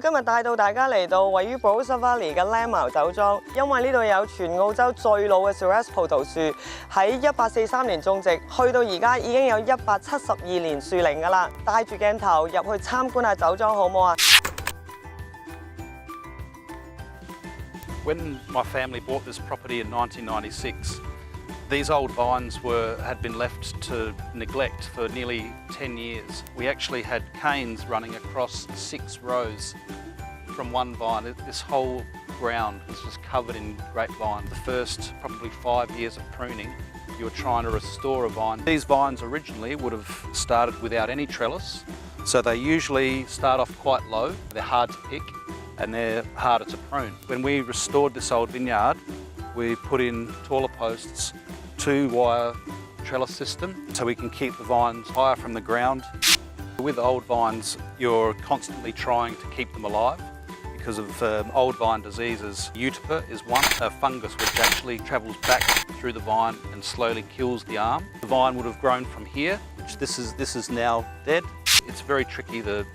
今日帶到大家嚟到位於 Barossa Valley 嘅 Langmeil 酒莊，因為呢度有全澳洲最老嘅 Shiraz 葡萄樹，喺1843年種植，去到而家已經有172年樹齡㗎啦。帶住鏡頭入去參觀下酒莊好唔好啊？ When my family bought this property in 1996, these old vines had been left to neglect for nearly 10 years. We actually had canes running across 6 rows from one vine. This whole ground was just covered in grapevine. The first probably 5 years of pruning, you were trying to restore a vine. These vines originally would have started without any trellis, so they usually start off quite low. They're hard to pick and they're harder to prune. When we restored this old vineyard, we put in taller posts, 2-wire trellis system, so we can keep the vines higher from the ground. With old vines, you're constantly trying to keep them alive because of old vine diseases. Utipa is one, a fungus which actually travels back through the vine and slowly kills the arm. The vine would have grown from here, which this is now dead. It's very tricky, the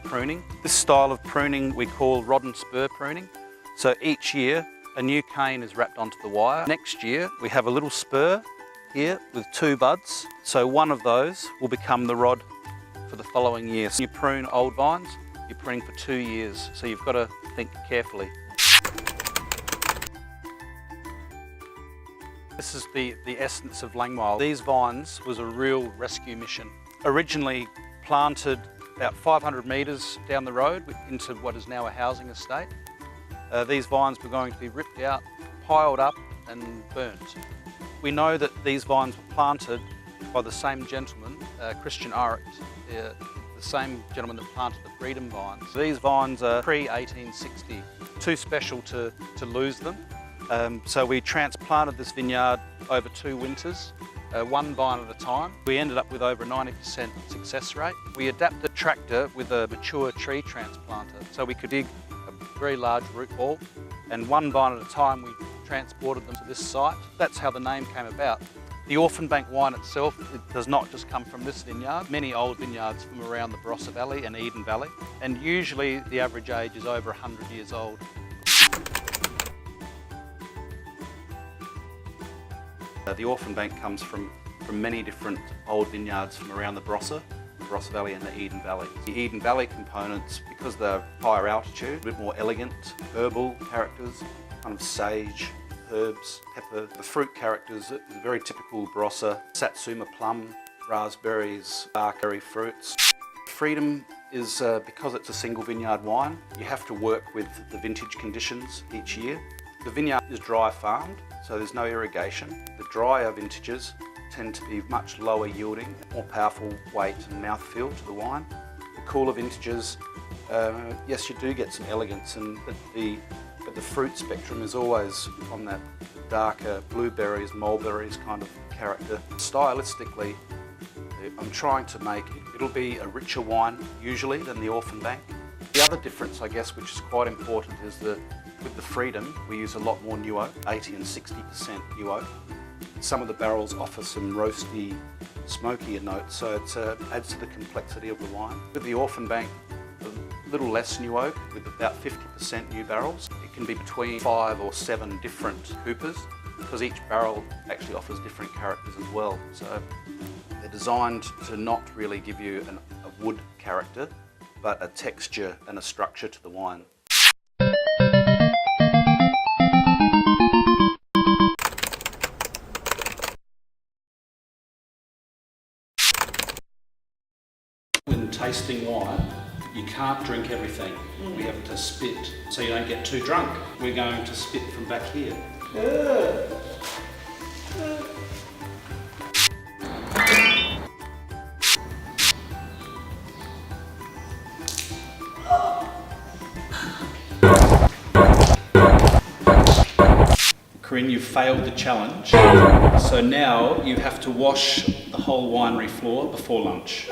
pruning. This style of pruning we call rod and spur pruning. So each year a new cane is wrapped onto the wire. Next year we have a little spur here with 2 buds. So one of those will become the rod for the following year. So you prune old vines, you're pruning for 2 years. So you've got to think carefully. This is the essence of Langmeil. These vines was a real rescue mission. Originally planted about 500 metres down the road into what is now a housing estate. These vines were going to be ripped out, piled up and burnt. We know that these vines were planted by the same gentleman, Christian Art, the same gentleman that planted the Freedom vines. These vines are pre-1860, too special to lose them. So we transplanted this vineyard over 2 winters, 1 vine at a time. We ended up with over a 90% success rate. We adapted the tractor with a mature tree transplanter, so we could dig a very large root ball, and 1 vine at a time we transported them to this site. That's how the name came about. The Orphan Bank wine itself, it does not just come from this vineyard. Many old vineyards from around the Barossa Valley and Eden Valley, and usually the average age is over 100 years old. The Orphan Bank comes from many different old vineyards from around the Barossa Valley and the Eden Valley. The Eden Valley components, because they're higher altitude, a bit more elegant, herbal characters, kind of sage, herbs, pepper. The fruit characters is very typical Barossa, Satsuma plum, raspberries, dark berry fruits. Freedom is, because it's a single vineyard wine, you have to work with the vintage conditions each year. The vineyard is dry farmed, so there's no irrigation. The drier vintages tend to be much lower yielding, more powerful weight and mouthfeel to the wine. The cooler vintages, yes, you do get some elegance, but the fruit spectrum is always on that darker blueberries, mulberries kind of character. Stylistically, I'm trying to make, it'll be a richer wine usually than the Orphan Bank. The other difference, I guess, which is quite important, is with the Freedom, we use a lot more new oak, 80 and 60% new oak. Some of the barrels offer some roasty, smokier notes, so it adds to the complexity of the wine. With the Orphan Bank, a little less new oak, with about 50% new barrels. It can be between 5 or 7 different coopers, because each barrel actually offers different characters as well. So they're designed to not really give you a wood character, but a texture and a structure to the wine. When tasting wine, you can't drink everything. We have to spit, so you don't get too drunk. We're going to spit from back here. Corinne, you've failed the challenge, so now you have to wash the whole winery floor before lunch.